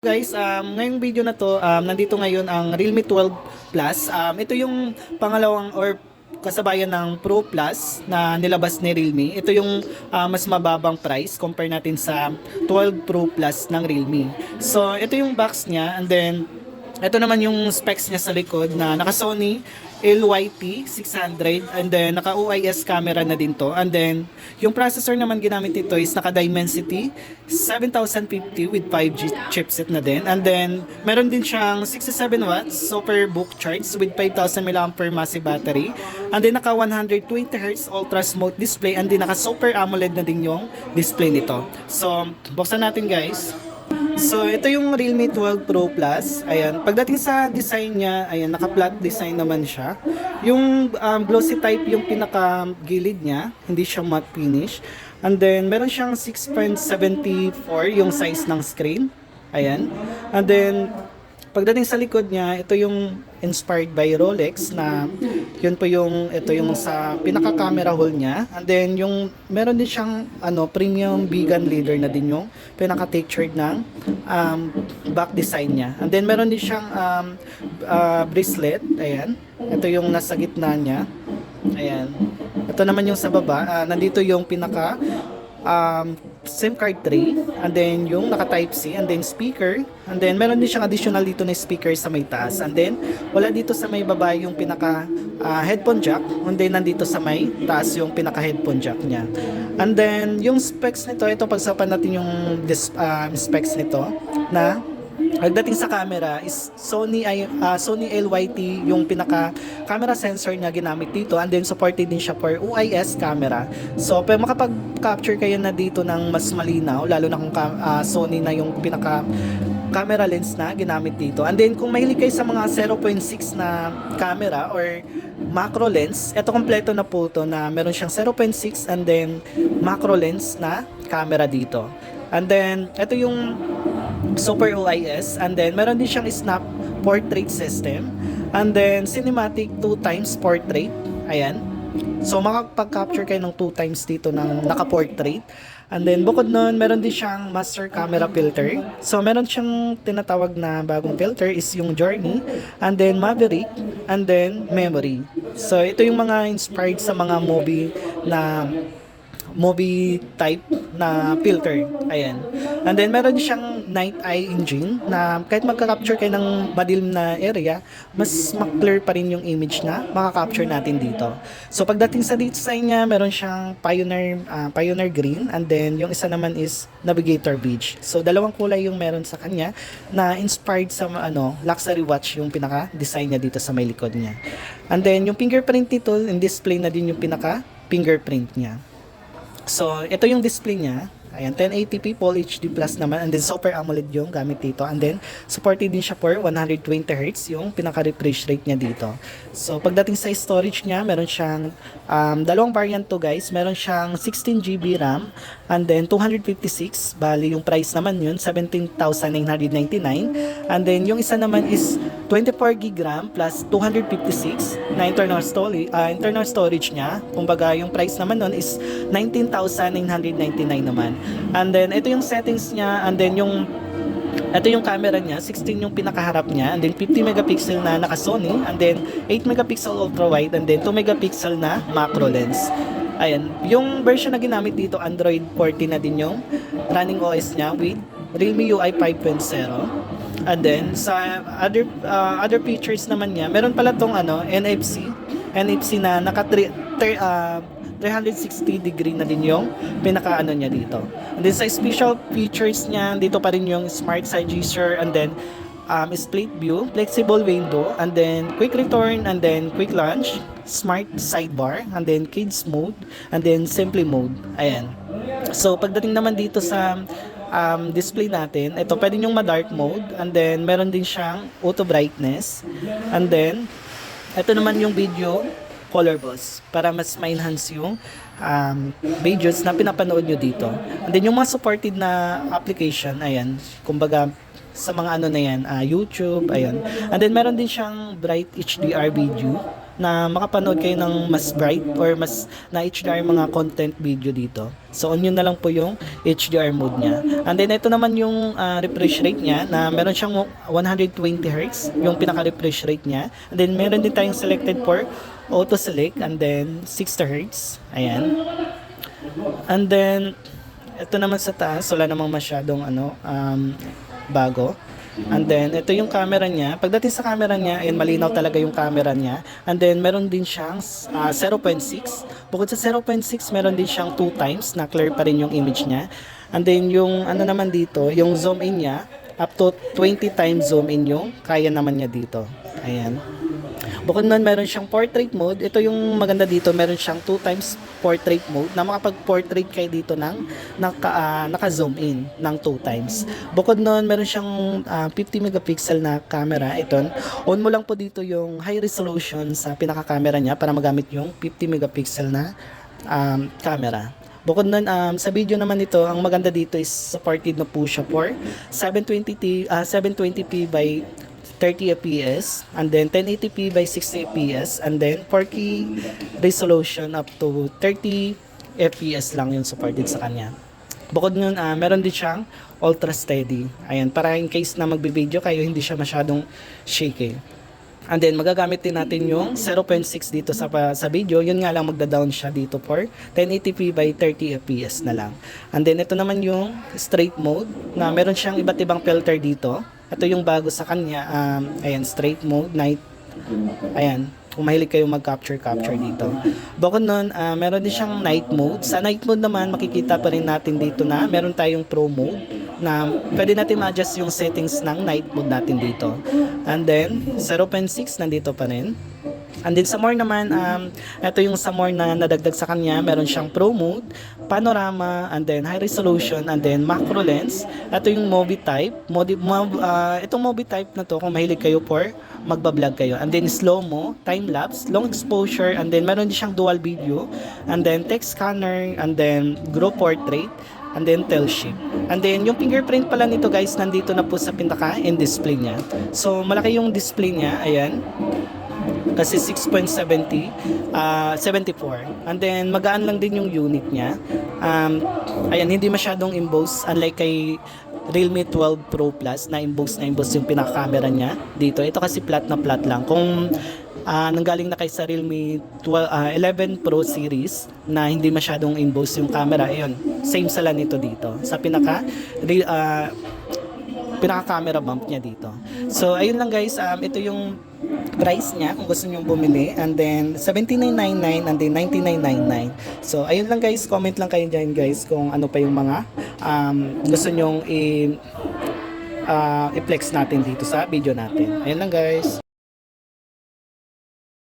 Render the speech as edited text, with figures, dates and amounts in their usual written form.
Guys, ngayong video na to, nandito ngayon ang Realme 12 Plus. Ito yung pangalawang or kasabayan ng Pro Plus na nilabas ni Realme. Ito yung mas mababang price compare natin sa 12 Pro Plus ng Realme. So, ito yung box niya, and then ito naman yung specs niya sa likod na naka Sony LYT 600, and then naka OIS camera na din to, and then yung processor naman ginamit nito is naka Dimensity 7050 with 5G chipset na din, and then meron din siyang 67 watts Superbook charge with 5000 mAh massive battery, and then naka 120Hz ultra smooth display, and then naka Super AMOLED na din yung display nito. So buksan natin guys. So, ito yung Realme 12 Pro Plus. Ayan. Pagdating sa design niya, ayan, naka-flat design naman siya. Yung glossy type yung pinaka-gilid niya. Hindi siya matte finish. And then, meron siyang 6.74 yung size ng screen. Ayan. And then, pagdating sa likod niya, ito yung inspired by Rolex na yun po yung ito yung sa pinaka camera hole niya, and then yung meron din siyang premium vegan leather na din yung pinaka textured ng back design niya, and then meron din siyang bracelet. Ayan, ito yung nasa gitna niya. Ayan, ito naman yung sa baba. Nandito yung pinaka SIM card tray, and then yung naka type C, and then speaker, and then meron din siyang additional dito na speaker sa may taas, and then wala dito sa may baba yung pinaka headphone jack, and then nandito sa may taas yung pinaka headphone jack niya. And then yung specs nito, ito pagsapan natin yung specs nito na pagdating sa camera is Sony LYT yung pinaka camera sensor na ginamit dito, and then supported din siya for OIS camera. So pwede makapag-capture kayo na dito ng mas malinaw, lalo na kung Sony na yung pinaka camera lens na ginamit dito. And then kung mahilig kayo sa mga 0.6 na camera or macro lens, ito kompleto na po to na meron siyang 0.6 and then macro lens na camera dito. And then ito yung Super OIS, and then meron din siyang snap portrait system, and then cinematic 2x portrait. Ayan, so makapag-capture kayo ng 2x dito ng naka-portrait. And then bukod nun, meron din siyang master camera filter. So meron siyang tinatawag na bagong filter is yung Journey, and then Maverick, and then Memory. So ito yung mga inspired sa mga movie type na filter. Ayan. And then meron siyang night eye engine na kahit magka-capture kayo ng madilim na area, mas ma-clear pa rin yung image na maka-capture natin dito. So pagdating sa design niya, meron siyang Pioneer green, and then yung isa naman is Navigator beige. So dalawang kulay yung meron sa kanya na inspired sa luxury watch yung pinaka-design niya dito sa may likod niya. And then yung fingerprint nito, in display na din yung pinaka-fingerprint niya. So, ito yung display niya. Ayan, 1080p Full HD Plus naman, and then Super AMOLED yung gamit dito, and then supported din siya for 120Hz yung pinaka-refresh rate niya dito. So pagdating sa storage niya, meron siyang dalawang variant to guys. Meron siyang 16GB RAM, and then 256, bali yung price naman yun 17,999, and then yung isa naman is 24GB RAM plus 256 na internal storage niya. Kumbaga yung price naman nun is 19,999 naman. And then ito yung settings niya, and then ito yung camera niya, 16 yung pinakaharap niya, and then 50 megapixel na naka Sony, and then 8 megapixel ultra wide, and then 2 megapixel na macro lens. Ayan, yung version na ginamit dito, Android 14 na din yung running OS niya with Realme UI 5.0. And then sa other features naman niya, meron pala tong NFC na naka 360 degree na din yung pinaka niya dito. And then sa special features niya, dito pa rin yung smart side gesture, and then split view, flexible window, and then quick return, and then quick launch, smart sidebar, and then kids mode, and then simply mode. Ayan. So pagdating naman dito sa display natin, ito pwede yung ma-dark mode, and then meron din siyang auto brightness, and then ito naman yung video color bus para mas ma-enhance yung videos na pinapanood nyo dito. And then yung mga supported na application, ayan, kumbaga sa mga na yan, YouTube, ayan. And then meron din siyang bright HDR video na makapanood kayo ng mas bright or mas na HDR mga content video dito. So on yun na lang po yung HDR mode niya. And then ito naman yung refresh rate niya na meron siyang 120 Hz, yung pinaka refresh rate niya. And then meron din tayong selected for auto select and then 60 Hz. Ayan. And then ito naman sa taas, wala namang masyadong bago. And then, ito yung camera niya. Pagdating sa camera niya, ayun, malinaw talaga yung camera niya. And then, meron din siyang 0.6. Bukod sa 0.6, meron din siyang 2 times na clear pa rin yung image niya. And then, yung naman dito, yung zoom in niya, up to 20 times zoom in yung kaya naman niya dito. Ayan. Bukod nun, meron siyang portrait mode. Ito yung maganda dito, meron siyang 2 times portrait mode na makapag-portrait kayo dito ng naka-zoom in ng 2 times. Bukod nun, meron siyang 50 megapixel na camera. Ito, on mo lang po dito yung high resolution sa pinaka-camera niya para magamit yung 50 megapixel na camera. Bukod nun, sa video naman ito, ang maganda dito is supported na po siya for 720p by 30 fps and then 1080p by 60 fps and then 4K resolution up to 30 fps lang yung supported sa kanya. Bukod nun, meron din siyang ultra steady. Ayan, para in case na magbe-video kayo, hindi siya masyadong shaky. And then magagamit din natin yung 0.6 dito sa video. Yun nga lang, magda-down siya dito for 1080p by 30 fps na lang. And then ito naman yung straight mode na meron siyang iba't ibang filter dito. Ito yung bago sa kanya. Ayan, straight mode, night. Ayan, kung mahilig kayo mag-capture dito. Bukod nun, meron din siyang night mode. Sa night mode naman, makikita pa rin natin dito na meron tayong pro mode na pwede natin ma-adjust yung settings ng night mode natin dito. And then, 0.6 nandito pa rin. And then sa more naman, ito yung sa more na nadagdag sa kanya, meron siyang pro mode, panorama, and then high resolution, and then macro lens. Ito yung movie type. Itong movie type na to, kung mahilig kayo for magbablog kayo. And then slow-mo, time-lapse, long exposure, and then meron din siyang dual video, and then text scanner, and then group portrait, and then tail shift. And then yung fingerprint pala nito guys, nandito na po sa pinaka-end display niya. So malaki yung display niya, ayan. Kasi 6.74. And then magaan lang din yung unit niya. Ayan, hindi masyadong emboss unlike kay Realme 12 Pro Plus na emboss yung pinaka-camera niya dito. Ito kasi flat na flat lang. Kung nanggaling na kay sa Realme 11 Pro series na hindi masyadong emboss yung camera, ayun, same sala nito dito. Sa pinaka-camera bump niya dito. So, ayun lang guys, ito yung price niya kung gusto niyo bumili, and then 79.99 and then 99.99. So, ayun lang guys, comment lang kayo dyan guys kung ano pa yung mga gusto nyong i-flex natin dito sa video natin. Ayun lang guys.